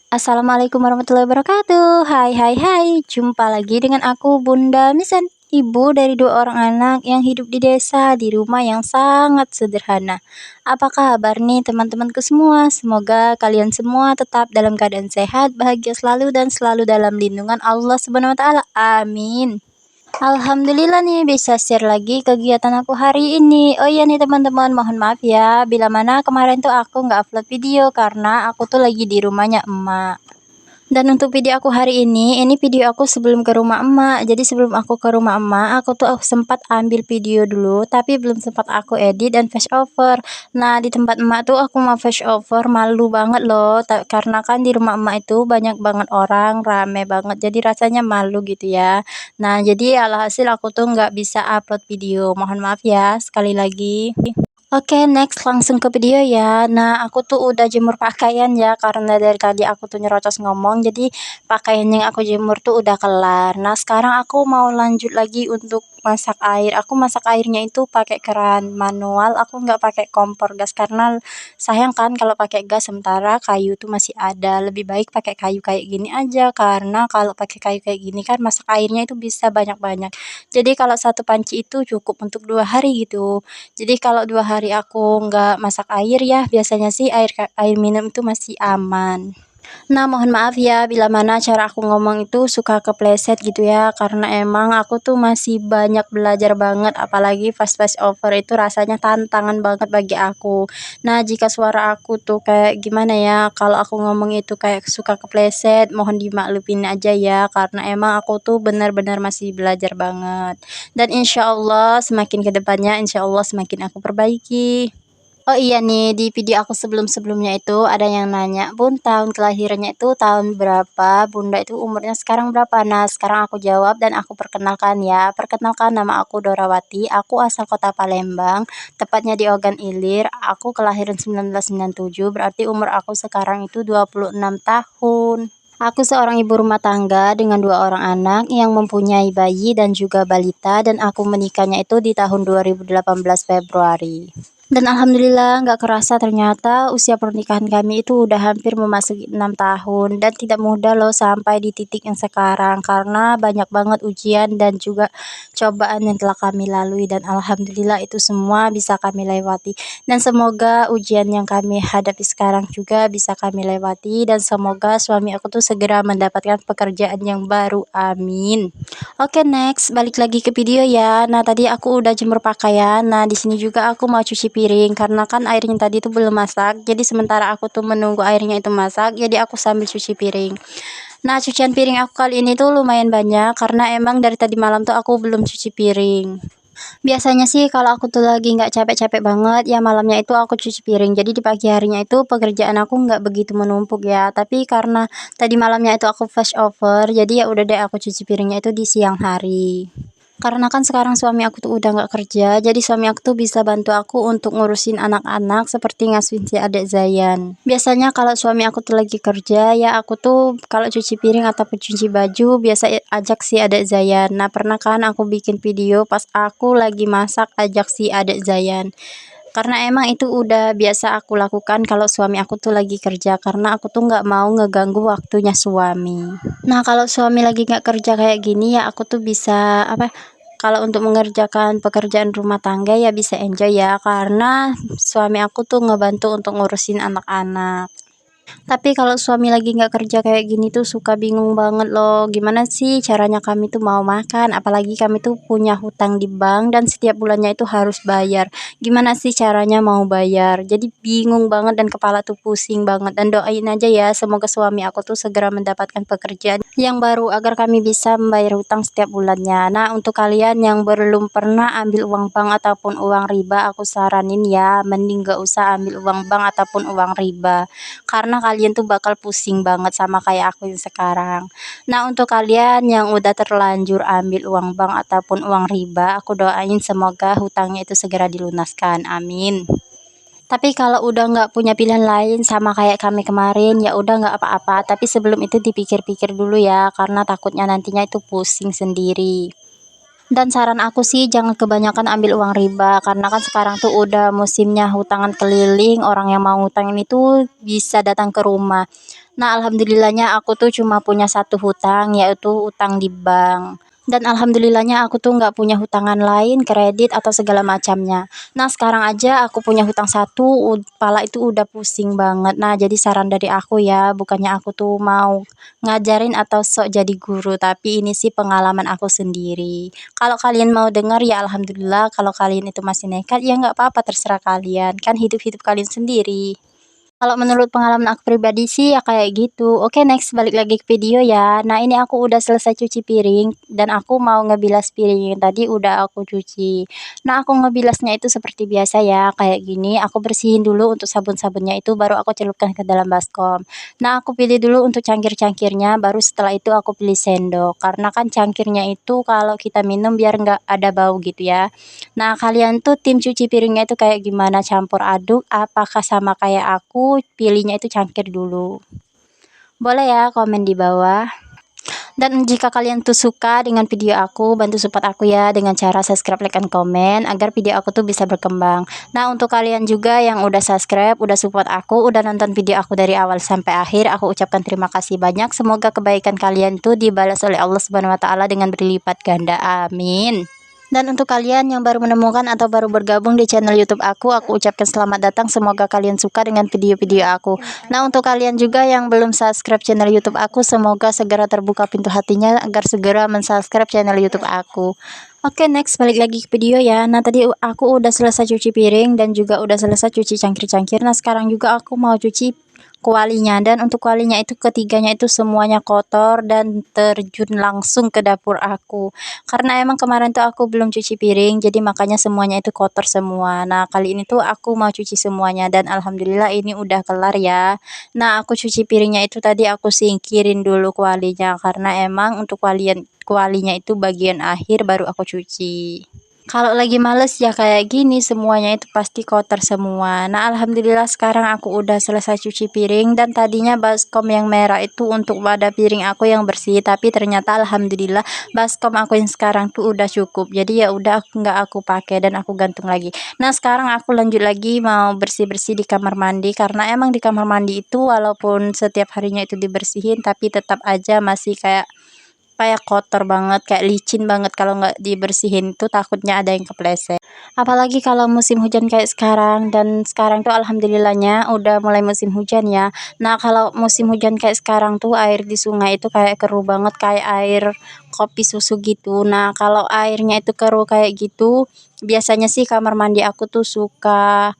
Assalamualaikum warahmatullahi wabarakatuh. Hai hai hai, jumpa lagi dengan aku Bunda Misan, ibu dari dua orang anak yang hidup di desa di rumah yang sangat sederhana. Apa kabar nih teman-temanku semua? Semoga kalian semua tetap dalam keadaan sehat, bahagia selalu dan selalu dalam lindungan Allah Subhanahu wa taala. Amin. Alhamdulillah nih bisa share lagi kegiatan aku hari ini. Oh iya nih teman-teman, mohon maaf ya bila mana kemarin tuh aku nggak upload video karena aku tuh lagi di rumahnya emak. Dan untuk video aku hari ini video aku sebelum ke rumah emak. Jadi sebelum aku ke rumah emak, aku tuh sempat ambil video dulu, tapi belum sempat aku edit dan voice over. Nah, di tempat emak tuh aku mau voice over, malu banget loh, karena kan di rumah emak itu banyak banget orang, rame banget, jadi rasanya malu gitu ya. Nah, jadi alhasil aku tuh nggak bisa upload video. Mohon maaf ya sekali lagi. Oke, next langsung ke video ya. Nah, aku tuh udah jemur pakaian ya, karena dari tadi aku tuh nyerocos ngomong, jadi pakaian yang aku jemur tuh udah kelar. Nah, sekarang aku mau lanjut lagi untuk masak air. Aku masak airnya itu pakai keran manual, aku nggak pakai kompor gas karena sayang kan kalau pakai gas sementara kayu tuh masih ada. Lebih baik pakai kayu kayak gini aja, karena kalau pakai kayu kayak gini kan masak airnya itu bisa banyak-banyak. Jadi kalau satu panci itu cukup untuk 2 hari gitu. Jadi kalau 2 hari aku nggak masak air ya, biasanya sih air minum itu masih aman. Nah, mohon maaf ya bila mana cara aku ngomong itu suka kepleset gitu ya, karena emang aku tuh masih banyak belajar banget, apalagi fast over itu rasanya tantangan banget bagi aku. Nah, jika suara aku tuh kayak gimana ya, kalau aku ngomong itu kayak suka kepleset, mohon dimaklumin aja ya, karena emang aku tuh benar-benar masih belajar banget. Dan insya Allah semakin kedepannya, insya Allah semakin aku perbaiki. Oh iya nih, di video aku sebelum-sebelumnya itu ada yang nanya, "Bun, tahun kelahirannya itu tahun berapa? Bunda itu umurnya sekarang berapa?" Nah, sekarang aku jawab dan aku perkenalkan ya. Perkenalkan, nama aku Dorawati, aku asal kota Palembang, tepatnya di Ogan Ilir. Aku kelahiran 1997, berarti umur aku sekarang itu 26 tahun. Aku seorang ibu rumah tangga dengan 2 orang anak yang mempunyai bayi dan juga balita, dan aku menikahnya itu di tahun 2018 Februari. Dan alhamdulillah nggak kerasa ternyata usia pernikahan kami itu udah hampir memasuki 6 tahun, dan tidak mudah loh sampai di titik yang sekarang karena banyak banget ujian dan juga cobaan yang telah kami lalui, dan alhamdulillah itu semua bisa kami lewati. Dan semoga ujian yang kami hadapi sekarang juga bisa kami lewati, dan semoga suami aku tuh segera mendapatkan pekerjaan yang baru. Amin. Oke, next balik lagi ke video ya. Nah, tadi aku udah jemur pakaian. Nah, di sini juga aku mau cuci piring karena kan airnya tadi tuh belum masak. Jadi sementara aku tuh menunggu airnya itu masak, jadi aku sambil cuci piring. Nah, cucian piring aku kali ini tuh lumayan banyak karena emang dari tadi malam tuh aku belum cuci piring. Biasanya sih kalau aku tuh lagi nggak capek-capek banget, ya malamnya itu aku cuci piring. Jadi di pagi harinya itu pekerjaan aku nggak begitu menumpuk ya. Tapi karena tadi malamnya itu aku flash over, jadi ya udah deh aku cuci piringnya itu di siang hari. Karena kan sekarang suami aku tuh udah nggak kerja, jadi suami aku tuh bisa bantu aku untuk ngurusin anak-anak seperti ngasuhin si adik Zayan. Biasanya kalau suami aku tuh lagi kerja, ya aku tuh kalau cuci piring ataupun cuci baju biasa ajak si adik Zayan. Nah, pernah kan aku bikin video pas aku lagi masak ajak si adik Zayan. Karena emang itu udah biasa aku lakukan kalau suami aku tuh lagi kerja, karena aku tuh nggak mau ngeganggu waktunya suami. Nah, kalau suami lagi nggak kerja kayak gini ya aku tuh bisa apa? Kalau untuk mengerjakan pekerjaan rumah tangga ya bisa enjoy ya, karena suami aku tuh ngebantu untuk ngurusin anak-anak. Tapi kalau suami lagi nggak kerja kayak gini tuh suka bingung banget loh. Gimana sih caranya kami tuh mau makan? Apalagi kami tuh punya hutang di bank dan setiap bulannya itu harus bayar. Gimana sih caranya mau bayar? Jadi bingung banget dan kepala tuh pusing banget. Dan doain aja ya, semoga suami aku tuh segera mendapatkan pekerjaan yang baru agar kami bisa membayar hutang setiap bulannya. Nah, untuk kalian yang belum pernah ambil uang bank ataupun uang riba, aku saranin ya, mending gak usah ambil uang bank ataupun uang riba, karena kalian tuh bakal pusing banget sama kayak aku yang sekarang. Nah, untuk kalian yang udah terlanjur ambil uang bank ataupun uang riba, aku doain semoga hutangnya itu segera dilunaskan. Amin. Tapi kalau udah nggak punya pilihan lain sama kayak kami kemarin, ya udah nggak apa-apa. Tapi sebelum itu dipikir-pikir dulu ya, karena takutnya nantinya itu pusing sendiri. Dan saran aku sih jangan kebanyakan ambil uang riba, karena kan sekarang tuh udah musimnya hutangan keliling, orang yang mau hutang ini tuh bisa datang ke rumah. Nah, alhamdulillahnya aku tuh cuma punya satu hutang, yaitu utang di bank. Dan alhamdulillahnya aku tuh nggak punya hutangan lain, kredit atau segala macamnya. Nah, sekarang aja aku punya hutang satu, kepala itu udah pusing banget. Nah, jadi saran dari aku ya, bukannya aku tuh mau ngajarin atau sok jadi guru, tapi ini sih pengalaman aku sendiri. Kalau kalian mau dengar ya alhamdulillah, kalau kalian itu masih nekat ya nggak apa-apa, terserah kalian. Kan hidup-hidup kalian sendiri. Kalau menurut pengalaman aku pribadi sih ya kayak gitu. Oke, next balik lagi ke video ya. Nah, ini aku udah selesai cuci piring dan aku mau ngebilas piring yang tadi udah aku cuci. Nah, aku ngebilasnya itu seperti biasa ya, kayak gini. Aku bersihin dulu untuk sabun-sabunnya itu baru aku celupkan ke dalam baskom. Nah, aku pilih dulu untuk cangkir-cangkirnya, baru setelah itu aku pilih sendok. Karena kan cangkirnya itu kalau kita minum biar nggak ada bau gitu ya. Nah, kalian tuh tim cuci piringnya itu kayak gimana? Campur aduk apakah sama kayak aku, pilihnya itu cangkir dulu? Boleh ya komen di bawah. Dan jika kalian tuh suka dengan video aku, bantu support aku ya dengan cara subscribe, like, dan komen agar video aku tuh bisa berkembang. Nah, untuk kalian juga yang udah subscribe, udah support aku, udah nonton video aku dari awal sampai akhir, aku ucapkan terima kasih banyak. Semoga kebaikan kalian tuh dibalas oleh Allah Subhanahu wa taala dengan berlipat ganda. Amin. Dan untuk kalian yang baru menemukan atau baru bergabung di channel YouTube aku ucapkan selamat datang. Semoga kalian suka dengan video-video aku. Nah, untuk kalian juga yang belum subscribe channel YouTube aku, semoga segera terbuka pintu hatinya agar segera mensubscribe channel YouTube aku. Oke, next balik lagi ke video ya. Nah, tadi aku udah selesai cuci piring dan juga udah selesai cuci cangkir-cangkir. Nah, sekarang juga aku mau cuci kualinya, dan untuk kualinya itu ketiganya itu semuanya kotor dan terjun langsung ke dapur aku. Karena emang kemarin tuh aku belum cuci piring, jadi makanya semuanya itu kotor semua. Nah, kali ini tuh aku mau cuci semuanya dan alhamdulillah ini udah kelar ya. Nah, aku cuci piringnya itu tadi aku singkirin dulu kualinya karena emang untuk kualinya itu bagian akhir baru aku cuci. Kalau lagi males ya kayak gini, semuanya itu pasti kotor semua. Nah, alhamdulillah sekarang aku udah selesai cuci piring, dan tadinya baskom yang merah itu untuk wadah piring aku yang bersih, tapi ternyata alhamdulillah baskom aku yang sekarang tuh udah cukup. Jadi ya udah nggak aku pakai dan aku gantung lagi. Nah, sekarang aku lanjut lagi mau bersih-bersih di kamar mandi, karena emang di kamar mandi itu walaupun setiap harinya itu dibersihin tapi tetap aja masih kayak kotor banget, kayak licin banget. Kalau nggak dibersihin itu takutnya ada yang kepleset. Apalagi kalau musim hujan kayak sekarang, dan sekarang tuh alhamdulillahnya udah mulai musim hujan ya. Nah, kalau musim hujan kayak sekarang tuh air di sungai itu kayak keruh banget, kayak air kopi susu gitu. Nah, kalau airnya itu keruh kayak gitu, biasanya sih kamar mandi aku tuh suka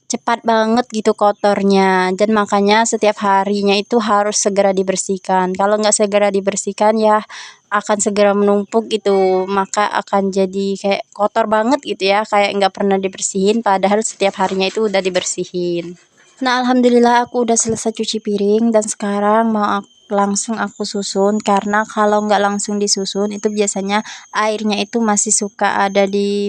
cepat banget gitu kotornya, dan makanya setiap harinya itu harus segera dibersihkan. Kalau nggak segera dibersihkan ya akan segera menumpuk gitu, maka akan jadi kayak kotor banget gitu ya, kayak nggak pernah dibersihin padahal setiap harinya itu udah dibersihin. Nah, alhamdulillah aku udah selesai cuci piring dan sekarang mau langsung aku susun, karena kalau nggak langsung disusun itu biasanya airnya itu masih suka ada di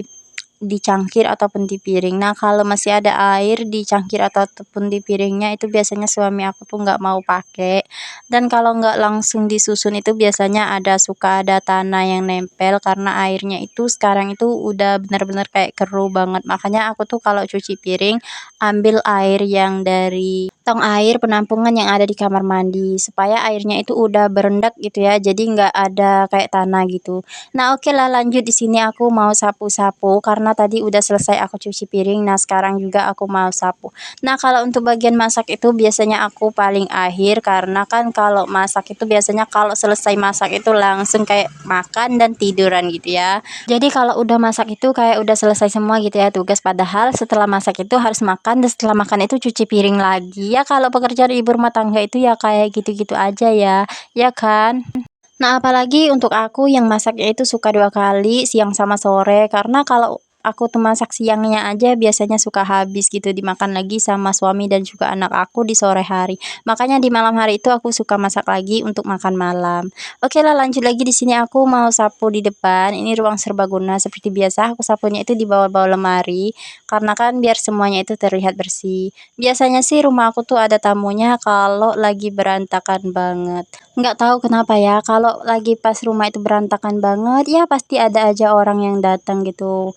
cangkir ataupun di piring. Nah, kalau masih ada air di cangkir ataupun di piringnya itu biasanya suami aku tuh nggak mau pakai. Dan kalau nggak langsung disusun itu biasanya suka ada tanah yang nempel, karena airnya itu sekarang itu udah benar-benar kayak keruh banget. Makanya aku tuh kalau cuci piring ambil air yang dari tong air penampungan yang ada di kamar mandi, supaya airnya itu udah berendak gitu ya. Jadi nggak ada kayak tanah gitu. Nah, oke lah, lanjut di sini aku mau sapu-sapu karena tadi udah selesai aku cuci piring. Nah, sekarang juga aku mau sapu. Nah, kalau untuk bagian masak itu biasanya aku paling akhir, karena kan kalau masak itu biasanya kalau selesai masak itu langsung kayak makan dan tiduran gitu ya. Jadi kalau udah masak itu kayak udah selesai semua gitu ya tugas, padahal setelah masak itu harus makan, dan setelah makan itu cuci piring lagi. Ya kalau pekerjaan ibu rumah tangga itu ya kayak gitu-gitu aja ya kan? Nah, apalagi untuk aku yang masaknya itu suka 2 kali, siang sama sore, karena kalau aku tuh masak siangnya aja biasanya suka habis gitu, dimakan lagi sama suami dan juga anak aku di sore hari. Makanya di malam hari itu aku suka masak lagi untuk makan malam. Oke lah, lanjut lagi di sini aku mau sapu di depan. Ini ruang serbaguna seperti biasa, aku sapunya itu di bawah-bawah lemari, karena kan biar semuanya itu terlihat bersih. Biasanya sih rumah aku tuh ada tamunya kalau lagi berantakan banget. Nggak tahu kenapa ya, kalau lagi pas rumah itu berantakan banget, ya pasti ada aja orang yang datang gitu.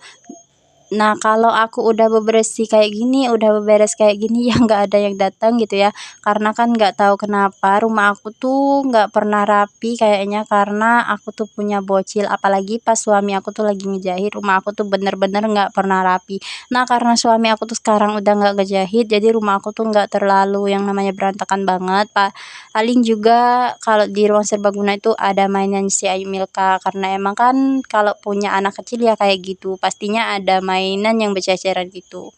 Nah, kalau aku udah bebersih kayak gini, udah beberes kayak gini, ya nggak ada yang datang gitu ya. Karena kan nggak tahu kenapa rumah aku tuh nggak pernah rapi kayaknya karena aku tuh punya bocil. Apalagi pas suami aku tuh lagi ngejahit, rumah aku tuh bener-bener nggak pernah rapi. Nah, karena suami aku tuh sekarang udah nggak ngejahit, jadi rumah aku tuh nggak terlalu yang namanya berantakan banget, Pak. Paling juga kalau di ruang serbaguna itu ada mainan si Ayu Milka, karena emang kan kalau punya anak kecil ya kayak gitu, pastinya ada mainan yang berceceran gitu.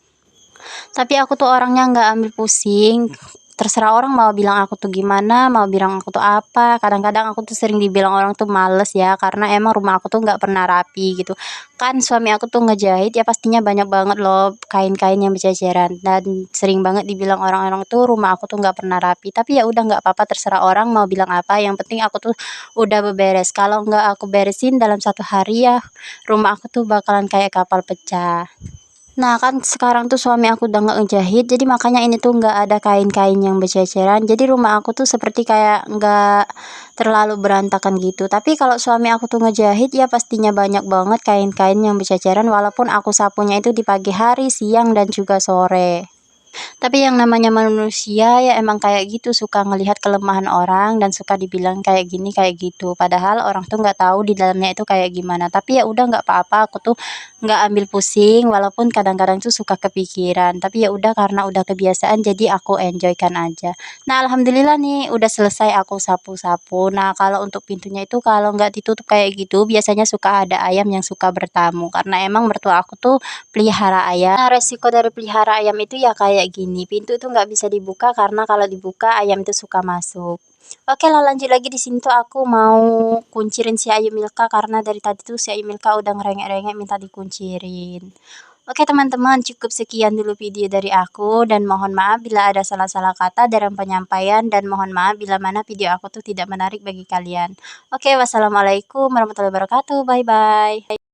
Tapi aku tuh orangnya nggak ambil pusing, terserah orang mau bilang aku tuh gimana, mau bilang aku tuh apa. Kadang-kadang aku tuh sering dibilang orang tuh males ya, karena emang rumah aku tuh nggak pernah rapi gitu. Kan suami aku tuh ngejahit ya pastinya banyak banget loh kain-kain yang berceceran dan sering banget dibilang orang-orang tuh rumah aku tuh nggak pernah rapi. Tapi ya udah nggak apa-apa terserah orang mau bilang apa, yang penting aku tuh udah beberes. Kalau nggak aku beresin dalam 1 hari ya rumah aku tuh bakalan kayak kapal pecah. Nah, kan sekarang tuh suami aku udah nggak ngejahit, jadi makanya ini tuh nggak ada kain-kain yang berceceran. Jadi rumah aku tuh seperti kayak nggak terlalu berantakan gitu. Tapi kalau suami aku tuh ngejahit, ya pastinya banyak banget kain-kain yang berceceran walaupun aku sapunya itu di pagi hari, siang, dan juga sore. Tapi yang namanya manusia ya emang kayak gitu, suka ngelihat kelemahan orang dan suka dibilang kayak gini, kayak gitu. Padahal orang tuh nggak tahu di dalamnya itu kayak gimana. Tapi ya udah nggak apa-apa, aku tuh nggak ambil pusing walaupun kadang-kadang tuh suka kepikiran. Tapi ya udah karena udah kebiasaan jadi aku enjoy-kan aja. Nah, alhamdulillah nih udah selesai aku sapu-sapu. Nah, kalau untuk pintunya itu kalau nggak ditutup kayak gitu biasanya suka ada ayam yang suka bertamu karena emang mertua aku tuh pelihara ayam. Nah, resiko dari pelihara ayam itu ya kayak gini, pintu itu nggak bisa dibuka karena kalau dibuka ayam itu suka masuk. Oke lah lanjut lagi di sini tuh aku mau kuncirin si Ayu Milka karena dari tadi tuh si Ayu Milka udah ngerengek-rengek minta dikuncirin. Oke teman-teman, cukup sekian dulu video dari aku dan mohon maaf bila ada salah-salah kata dalam penyampaian dan mohon maaf bila mana video aku tuh tidak menarik bagi kalian. Oke, wassalamualaikum warahmatullahi wabarakatuh. Bye bye.